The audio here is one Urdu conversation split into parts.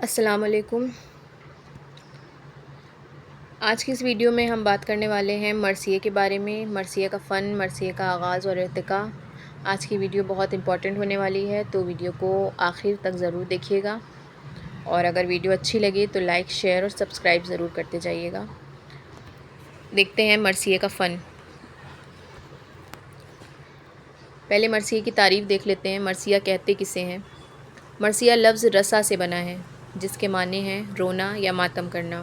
السلام علیکم۔ آج کی اس ویڈیو میں ہم بات کرنے والے ہیں مرثیے کے بارے میں، مرثیے کا فن، مرثیے کا آغاز اور ارتقاء۔ آج کی ویڈیو بہت امپورٹنٹ ہونے والی ہے، تو ویڈیو کو آخر تک ضرور دیکھیے گا، اور اگر ویڈیو اچھی لگے تو لائک، شیئر اور سبسکرائب ضرور کرتے جائیے گا۔ دیکھتے ہیں مرثیے کا فن۔ پہلے مرثیے کی تعریف دیکھ لیتے ہیں۔ مرثیہ کہتے کسے ہیں؟ مرثیہ لفظ رثا سے بنا ہے، جس کے معنی ہیں رونا یا ماتم کرنا۔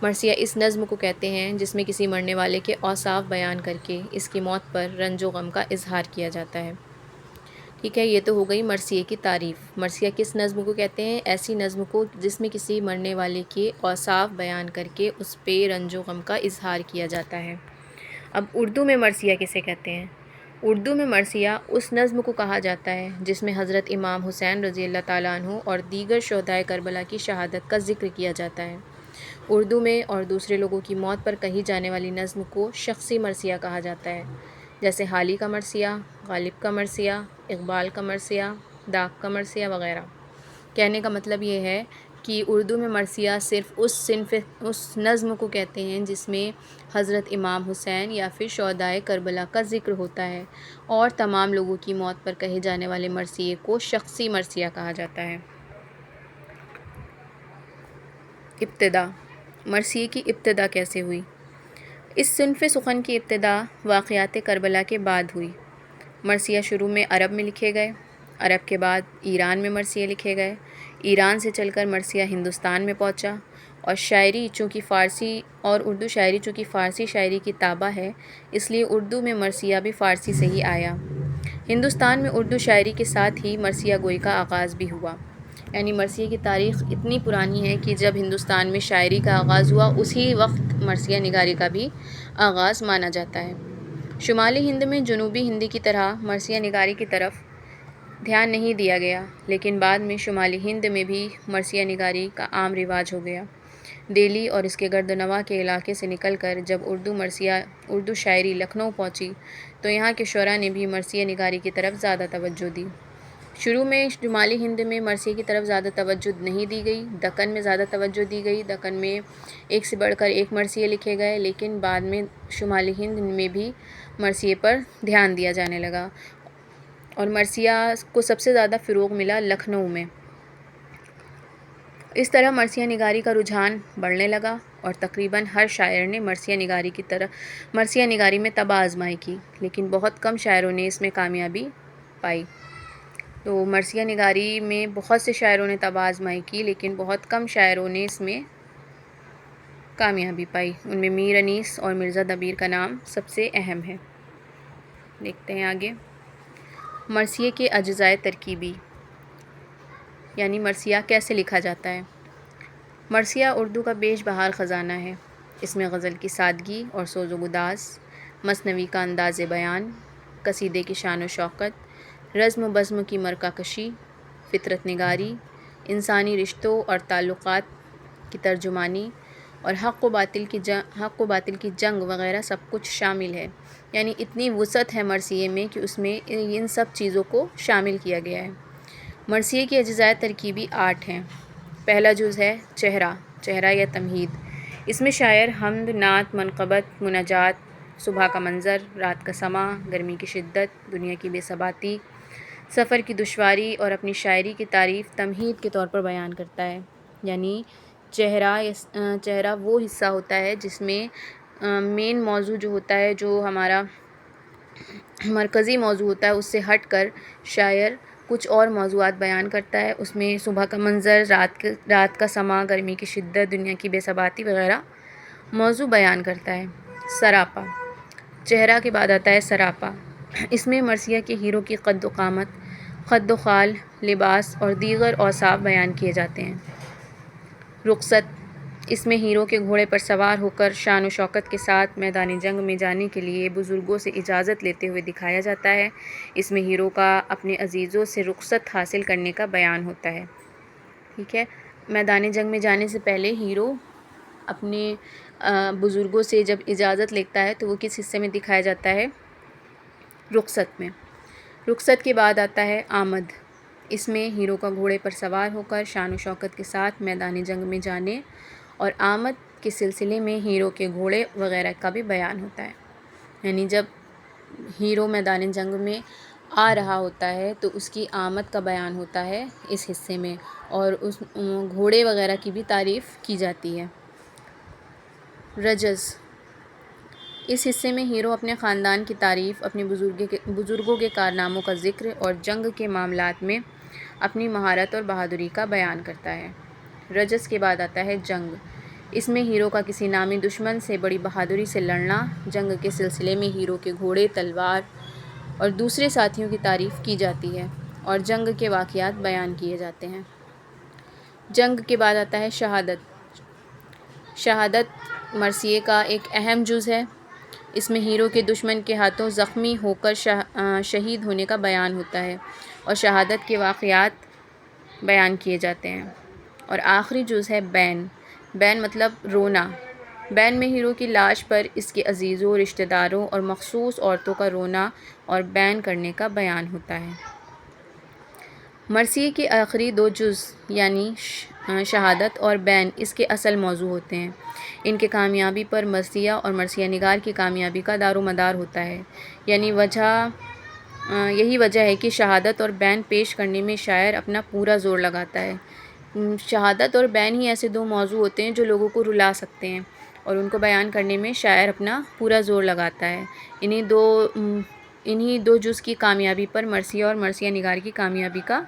مرثیہ اس نظم کو کہتے ہیں جس میں کسی مرنے والے کے اوصاف بیان کر کے اس کی موت پر رنج و غم کا اظہار کیا جاتا ہے۔ ٹھیک ہے، یہ تو ہو گئی مرثیے کی تعریف۔ مرثیہ کس نظم کو کہتے ہیں؟ ایسی نظم کو جس میں کسی مرنے والے کے اوصاف بیان کر کے اس پہ رنج و غم کا اظہار کیا جاتا ہے۔ اب اردو میں مرثیہ کسے کہتے ہیں؟ اردو میں مرثیہ اس نظم کو کہا جاتا ہے جس میں حضرت امام حسین رضی اللہ تعالیٰ عنہ اور دیگر شہدائے کربلا کی شہادت کا ذکر کیا جاتا ہے۔ اردو میں اور دوسرے لوگوں کی موت پر کہی جانے والی نظم کو شخصی مرثیہ کہا جاتا ہے، جیسے حالی کا مرثیہ، غالب کا مرثیہ، اقبال کا مرثیہ، داغ کا مرثیہ وغیرہ۔ کہنے کا مطلب یہ ہے کہ اردو میں مرثیہ صرف اس نظم کو کہتے ہیں جس میں حضرت امام حسین یا پھر شہدائے کربلا کا ذکر ہوتا ہے، اور تمام لوگوں کی موت پر کہے جانے والے مرثیے کو شخصی مرثیہ کہا جاتا ہے۔ ابتدا۔ مرثیے کی ابتدا کیسے ہوئی؟ اس صنف سخن کی ابتدا واقعات کربلا کے بعد ہوئی۔ مرثیہ شروع میں عرب میں لکھے گئے، عرب کے بعد ایران میں مرثیے لکھے گئے، ایران سے چل کر مرثیہ ہندوستان میں پہنچا، اور شاعری چونکہ فارسی اور اردو شاعری چونکہ فارسی شاعری کی تابع ہے، اس لیے اردو میں مرثیہ بھی فارسی سے ہی آیا۔ ہندوستان میں اردو شاعری کے ساتھ ہی مرثیہ گوئی کا آغاز بھی ہوا، یعنی مرثیے کی تاریخ اتنی پرانی ہے کہ جب ہندوستان میں شاعری کا آغاز ہوا اسی وقت مرثیہ نگاری کا بھی آغاز مانا جاتا ہے۔ شمالی ہند میں جنوبی ہند کی طرح مرثیہ نگاری کی طرف دھیان نہیں دیا گیا، لیکن بعد میں شمالی ہند میں بھی مرثیہ نگاری کا عام رواج ہو گیا۔ دہلی اور اس کے گرد و نواح کے علاقے سے نکل کر جب اردو شاعری لکھنؤ پہنچی تو یہاں کے شعراء نے بھی مرثیہ نگاری کی طرف زیادہ توجہ دی۔ شروع میں شمالی ہند میں مرثیے کی طرف زیادہ توجہ نہیں دی گئی، دکن میں زیادہ توجہ دی گئی، دکن میں ایک سے بڑھ کر ایک مرثیے لکھے گئے، لیکن بعد میں شمالی ہند میں بھی مرثیے پر دھیان دیا جانے لگا، اور مرثیہ کو سب سے زیادہ فروغ ملا لکھنؤ میں۔ اس طرح مرثیہ نگاری کا رجحان بڑھنے لگا، اور تقریباً ہر شاعر نے مرثیہ نگاری میں طبع آزمائی کی، لیکن بہت کم شاعروں نے اس میں کامیابی پائی۔ تو مرثیہ نگاری میں بہت سے شاعروں نے طبع آزمائی کی، لیکن بہت کم شاعروں نے اس میں کامیابی پائی۔ ان میں میر انیس اور مرزا دبیر کا نام سب سے اہم ہے۔ دیکھتے ہیں آگے۔ مرثیے کے اجزائے ترکیبی، یعنی مرثیہ کیسے لکھا جاتا ہے؟ مرثیہ اردو کا بیش بہار خزانہ ہے۔ اس میں غزل کی سادگی اور سوز و گداز، مثنوی کا انداز بیان، قصیدے کی شان و شوکت، رزم و بزم کی مرقع کشی، فطرت نگاری، انسانی رشتوں اور تعلقات کی ترجمانی، اور حق و باطل کی جنگ وغیرہ سب کچھ شامل ہے۔ یعنی اتنی وسعت ہے مرثیے میں کہ اس میں ان سب چیزوں کو شامل کیا گیا ہے۔ مرثیے کی اجزائے ترکیبی 8 ہیں۔ پہلا جز ہے چہرہ یا تمہید۔ اس میں شاعر حمد، نعت، منقبت، مناجات، صبح کا منظر، رات کا سماں، گرمی کی شدت، دنیا کی بے ثباتی، سفر کی دشواری اور اپنی شاعری کی تعریف تمہید کے طور پر بیان کرتا ہے۔ یعنی چہرہ وہ حصہ ہوتا ہے جس میں مین موضوع جو ہوتا ہے، جو ہمارا مرکزی موضوع ہوتا ہے، اس سے ہٹ کر شاعر کچھ اور موضوعات بیان کرتا ہے۔ اس میں صبح کا منظر، رات کا سماں، گرمی کی شدت، دنیا کی بے ثباتی وغیرہ موضوع بیان کرتا ہے۔ سراپا۔ چہرہ کے بعد آتا ہے سراپا۔ اس میں مرثیہ کے ہیرو کی قد و قامت، خد و خال، لباس اور دیگر اوصاف بیان کیے جاتے ہیں۔ رخصت۔ اس میں ہیرو کے گھوڑے پر سوار ہو کر شان و شوکت کے ساتھ میدان جنگ میں جانے کے لیے بزرگوں سے اجازت لیتے ہوئے دکھایا جاتا ہے۔ اس میں ہیرو کا اپنے عزیزوں سے رخصت حاصل کرنے کا بیان ہوتا ہے۔ ٹھیک ہے، میدان جنگ میں جانے سے پہلے ہیرو اپنے بزرگوں سے جب اجازت لیتا ہے تو وہ کس حصے میں دکھایا جاتا ہے؟ رخصت میں۔ رخصت کے بعد آتا ہے آمد۔ اس میں ہیرو کا گھوڑے پر سوار ہو کر شان و شوکت کے ساتھ میدان جنگ میں جانے اور آمد کے سلسلے میں ہیرو کے گھوڑے وغیرہ کا بھی بیان ہوتا ہے. یعنی جب ہیرو میدان جنگ میں آ رہا ہوتا ہے تو اس کی آمد کا بیان ہوتا ہے اس حصے میں، اور اس گھوڑے وغیرہ کی بھی تعریف کی جاتی ہے. رجز، اس حصے میں ہیرو اپنے خاندان کی تعریف، اپنے بزرگوں کے کارناموں کا ذکر اور جنگ کے معاملات میں اپنی مہارت اور بہادری کا بیان کرتا ہے. رجز کے بعد آتا ہے جنگ. اس میں ہیرو کا کسی نامی دشمن سے بڑی بہادری سے لڑنا، جنگ کے سلسلے میں ہیرو کے گھوڑے، تلوار اور دوسرے ساتھیوں کی تعریف کی جاتی ہے اور جنگ کے واقعات بیان کیے جاتے ہیں. جنگ کے بعد آتا ہے شہادت. شہادت مرثیے کا ایک اہم جز ہے. اس میں ہیرو کے دشمن کے ہاتھوں زخمی ہو کر شہید ہونے کا بیان ہوتا ہے اور شہادت کے واقعات بیان کیے جاتے ہیں. اور آخری جز ہے بین. بین مطلب رونا. بین میں ہیرو کی لاش پر اس کے عزیزوں، رشتہ داروں اور مخصوص عورتوں کا رونا اور بین کرنے کا بیان ہوتا ہے. مرثیے کے آخری دو جز یعنی شہادت اور بین اس کے اصل موضوع ہوتے ہیں. ان کے کامیابی پر مرثیہ اور مرثیہ نگار کی کامیابی کا دار و مدار ہوتا ہے. یہی وجہ ہے کہ شہادت اور بین پیش کرنے میں شاعر اپنا پورا زور لگاتا ہے. شہادت اور بین ہی ایسے دو موضوع ہوتے ہیں جو لوگوں کو رلا سکتے ہیں، اور ان کو بیان کرنے میں شاعر اپنا پورا زور لگاتا ہے. انہی دو جز کی کامیابی پر مرثیہ اور مرثیہ نگار کی کامیابی کا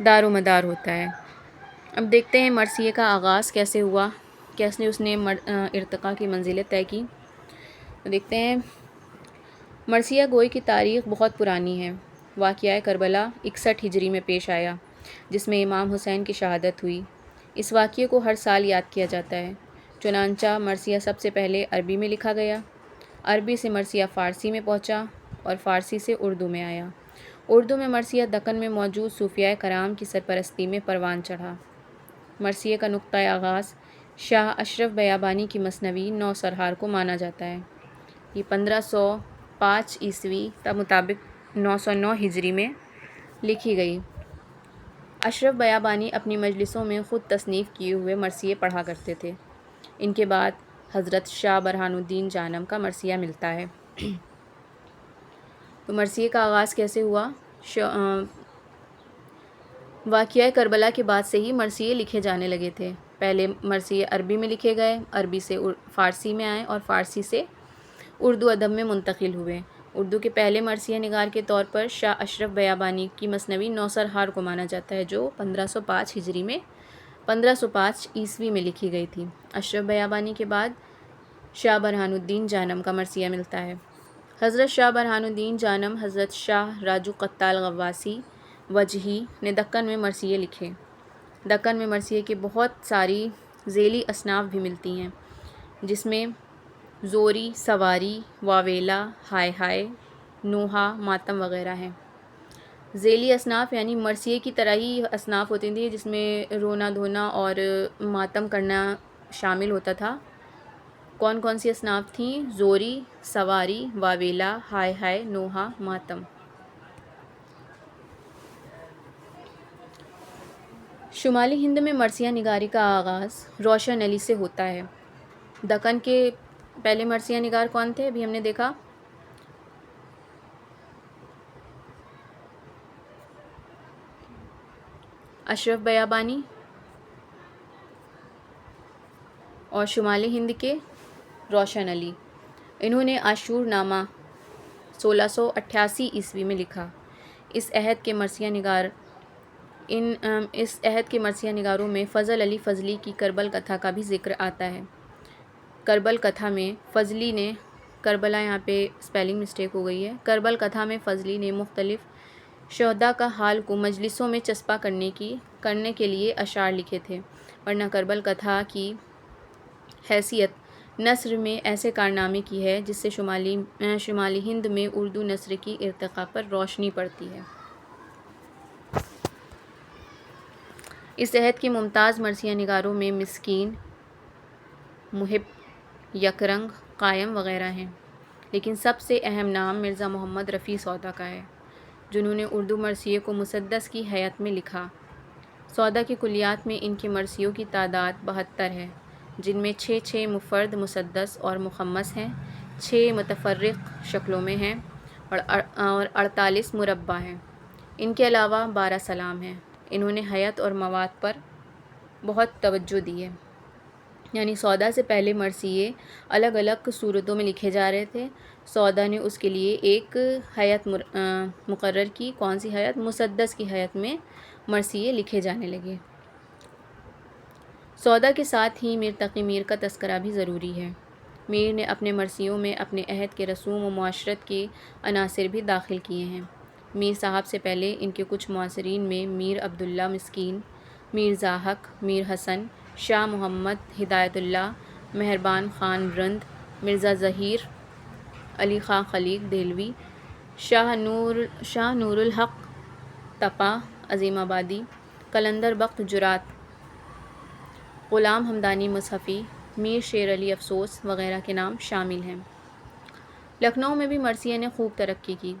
دار و مدار ہوتا ہے. اب دیکھتے ہیں مرثیے کا آغاز کیسے ہوا، کیسے اس نے ارتقاء کی منزلیں طے کی. دیکھتے ہیں. مرثیہ گوئی کی تاریخ بہت پرانی ہے. واقعہ کربلا 61 ہجری میں پیش آیا، جس میں امام حسین کی شہادت ہوئی. اس واقعے کو ہر سال یاد کیا جاتا ہے. چنانچہ مرثیہ سب سے پہلے عربی میں لکھا گیا. عربی سے مرثیہ فارسی میں پہنچا اور فارسی سے اردو میں آیا. اردو میں مرثیہ دکن میں موجود صوفیاء کرام کی سرپرستی میں پروان چڑھا. مرثیے کا نقطۂ آغاز شاہ اشرف بیابانی کی مثنوی نو سرہار کو مانا جاتا ہے. یہ 1505 عیسوی تا مطابق 909 ہجری میں لکھی گئی. اشرف بیابانی اپنی مجلسوں میں خود تصنیف کیے ہوئے مرثیے پڑھا کرتے تھے. ان کے بعد حضرت شاہ برہان الدین جانم کا مرثیہ ملتا ہے. تو مرثیے کا آغاز کیسے ہوا؟ واقعہ کربلا کے بعد سے ہی مرثیے لکھے جانے لگے تھے. پہلے مرثیے عربی میں لکھے گئے، عربی سے فارسی میں آئے اور فارسی سے اردو ادب میں منتقل ہوئے. اردو کے پہلے مرثیہ نگار کے طور پر شاہ اشرف بیابانی کی مثنوی نو سرہار کو مانا جاتا ہے، جو 1505 عیسوی میں لکھی گئی تھی. اشرف بیابانی کے بعد شاہ برہان الدین جانم کا مرثیہ ملتا ہے. حضرت شاہ برہان الدین جانم، حضرت شاہ راجو قتال غواثی وجہی نے دکن میں مرثیے لکھے. دکن میں مرثیے کی بہت ساری ذیلی اصناف بھی ملتی ہیں، جس میں زوری، سواری، واویلا، ہائے ہائے، نوحہ، ماتم وغیرہ ہیں. ذیلی اصناف یعنی مرثیے کی طرح ہی اصناف ہوتی تھیں، جس میں رونا دھونا اور ماتم کرنا شامل ہوتا تھا. کون کون سی اصناف تھیں؟ زوری، سواری، واویلا، ہائے ہائے، نوحہ، ماتم. شمالی ہند میں مرثیہ نگاری کا آغاز روشن علی سے ہوتا ہے. دکن کے پہلے مرثیہ نگار کون تھے؟ ابھی ہم نے دیکھا اشرف بیابانی، اور شمالی ہند کے روشن علی. انہوں نے عاشور نامہ 1688 عیسوی میں لکھا. اس عہد کے مرثیہ نگاروں میں فضل علی فضلی کی کربل کتھا کا بھی ذکر آتا ہے. کربل کتھا میں فضلی نے، کربلا یہاں پہ اسپیلنگ مسٹیک ہو گئی ہے، کربل کتھا میں فضلی نے مختلف شہداء کا حال کو مجلسوں میں چسپاں کرنے کے لیے اشعار لکھے تھے، ورنہ کربل کتھا کی حیثیت نثر میں ایسے کارنامے کی ہے جس سے شمالی ہند میں اردو نثر کی ارتقاء پر روشنی پڑتی ہے. اس عہد کے ممتاز مرثیہ نگاروں میں مسکین، محب، یک رنگ، قائم وغیرہ ہیں، لیکن سب سے اہم نام مرزا محمد رفیع سودا کا ہے، جنہوں نے اردو مرثیے کو مسدس کی حیت میں لکھا۔ سودا کی کلیات میں ان کے مرثیوں کی تعداد 72 ہے، جن میں 6 مفرد مسدس اور مخمس ہیں، 6 متفرق شکلوں میں ہیں اور 48 مربع ہیں۔ ان کے علاوہ 12 سلام ہیں۔ انہوں نے حیت اور مواد پر بہت توجہ دی ہے، یعنی سودا سے پہلے مرثیے الگ الگ صورتوں میں لکھے جا رہے تھے۔ سودا نے اس کے لیے ایک حیت مقرر کی۔ کون سی حیت؟ مسدس کی حیت میں مرثیے لکھے جانے لگے۔ سودا کے ساتھ ہی میر تقی میر کا تذکرہ بھی ضروری ہے۔ میر نے اپنے مرثیوں میں اپنے عہد کے رسوم و معاشرت کے عناصر بھی داخل کیے ہیں۔ میر صاحب سے پہلے ان کے کچھ معاصرین میں میر عبداللہ مسکین، میر ضاحک، میر حسن، شاہ محمد ہدایت اللہ، مہربان خان رند، مرزا ظہیر علی خاں خلیق دہلوی، شاہ نور الحق تپا عظیم آبادی، قلندر بخت جرات، غلام حمدانی مصحفی، میر شیر علی افسوس وغیرہ کے نام شامل ہیں۔ لکھنؤ میں بھی مرثیے نے خوب ترقی کی۔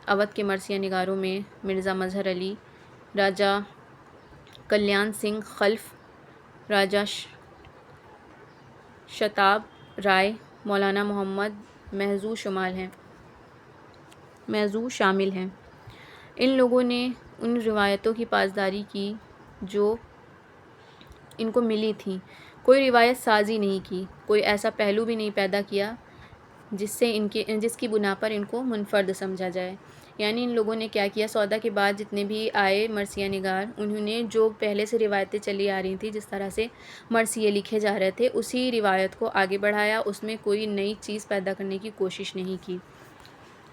اودھ کے مرثیہ نگاروں میں مرزا مظہر علی، راجہ کلیان سنگھ خلف، راجہ شتاب رائے، مولانا محمد محضو شامل ہیں۔ ان لوگوں نے ان روایتوں کی پاسداری کی جو ان کو ملی تھیں۔ کوئی روایت سازی نہیں کی، کوئی ایسا پہلو بھی نہیں پیدا کیا جس کی بنا پر ان کو منفرد سمجھا جائے۔ یعنی ان لوگوں نے کیا کیا، سودا کے بعد جتنے بھی آئے مرثیہ نگار، انہوں نے جو پہلے سے روایتیں چلی آ رہی تھیں، جس طرح سے مرثیے لکھے جا رہے تھے، اسی روایت کو آگے بڑھایا، اس میں کوئی نئی چیز پیدا کرنے کی کوشش نہیں کی،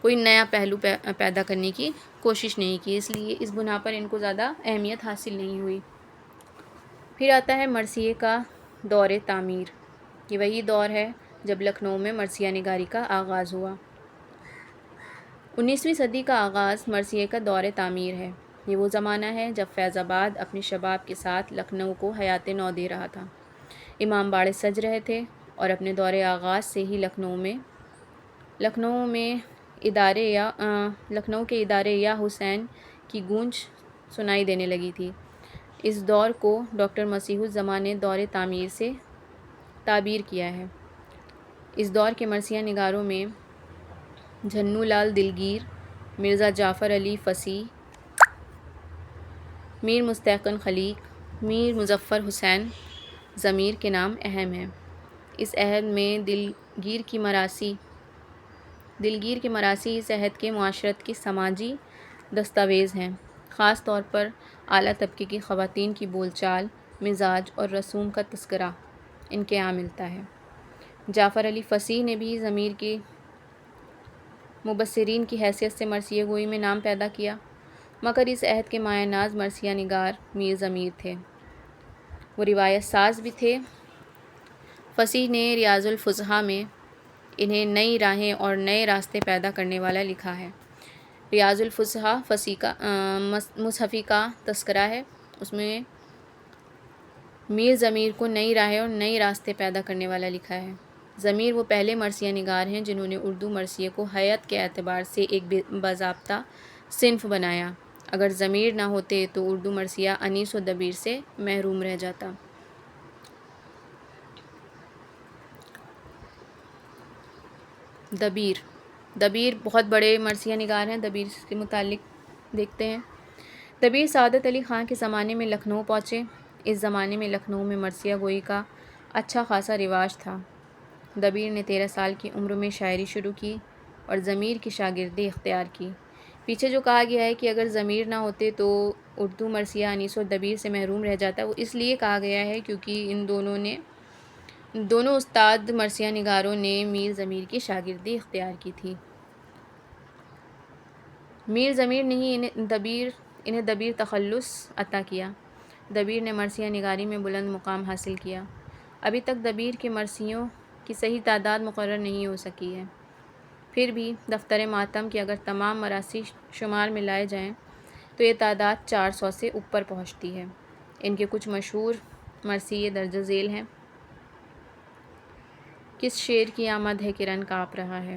کوئی نیا پہلو پیدا کرنے کی کوشش نہیں کی، اس لیے اس بنا پر ان کو زیادہ اہمیت حاصل نہیں ہوئی۔ پھر آتا ہے مرثیے کا دور تعمیر۔ یہ وہی دور ہے جب لکھنؤ میں مرثیہ نگاری کا آغاز ہوا۔ 19ویں صدی کا آغاز مرثیے کا دور تعمیر ہے۔ یہ وہ زمانہ ہے جب فیض آباد اپنے شباب کے ساتھ لکھنؤ کو حیات نو دے رہا تھا۔ امام باڑے سج رہے تھے اور اپنے دور آغاز سے ہی لکھنؤ کے ادارے یا حسین کی گونج سنائی دینے لگی تھی۔ اس دور کو ڈاکٹر مسیح الزمان نے دور تعمیر سے تعبیر کیا ہے۔ اس دور کے مرثیہ نگاروں میں جھنو لال دلگیر، مرزا جعفر علی فصیح، میر مستحقن خلیق، میر مظفر حسین ضمیر کے نام اہم ہیں۔ اس عہد میں دلگیر کی مراثی اس عہد کے معاشرت کی سماجی دستاویز ہیں۔ خاص طور پر اعلیٰ طبقے کی خواتین کی بول چال، مزاج اور رسوم کا تذکرہ ان کے یہاں ملتا ہے۔ جعفر علی فصیح نے بھی ضمیر کے مبصرین کی حیثیت سے مرثیہ گوئی میں نام پیدا کیا، مگر اس عہد کے مایہ ناز مرثیہ نگار میر ضمیر تھے۔ وہ روایت ساز بھی تھے۔ فصیح نے ریاض الفصحاء میں انہیں نئی راہیں اور نئے راستے پیدا کرنے والا لکھا ہے۔ ریاض الفصحاء مصحفی کا تذکرہ ہے، اس میں میر ضمیر کو نئی راہیں اور نئے راستے پیدا کرنے والا لکھا ہے۔ ضمیر وہ پہلے مرثیہ نگار ہیں جنہوں نے اردو مرثیے کو حیت کے اعتبار سے ایک باضابطہ صنف بنایا۔ اگر ضمیر نہ ہوتے تو اردو مرثیہ انیس و دبیر سے محروم رہ جاتا۔ دبیر بہت بڑے مرثیہ نگار ہیں۔ دبیر کے متعلق دیکھتے ہیں۔ دبیر سعادت علی خاں کے زمانے میں لکھنؤ پہنچے۔ اس زمانے میں لکھنؤ میں مرثیہ گوئی کا اچھا خاصا رواج تھا۔ دبیر نے 13 سال کی عمر میں شاعری شروع کی اور ضمیر کی شاگردی اختیار کی۔ پیچھے جو کہا گیا ہے کہ اگر ضمیر نہ ہوتے تو اردو مرثیہ انیس و دبیر سے محروم رہ جاتا، وہ اس لیے کہا گیا ہے کیونکہ ان دونوں استاد مرثیہ نگاروں نے میر ضمیر کی شاگردی اختیار کی تھی۔ میر ضمیر نے ہی انہیں دبیر تخلص عطا کیا۔ دبیر نے مرثیہ نگاری میں بلند مقام حاصل کیا۔ ابھی تک دبیر کے مرثیوں کی صحیح تعداد مقرر نہیں ہو سکی ہے۔ پھر بھی دفتر ماتم کی اگر تمام مراثی شمار میں لائے جائیں تو یہ تعداد 400 سے اوپر پہنچتی ہے۔ ان کے کچھ مشہور مرثیے درج ذیل ہیں۔ کس شعر کی آمد ہے کہ رن کانپ رہا ہے،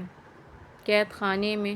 قید خانے میں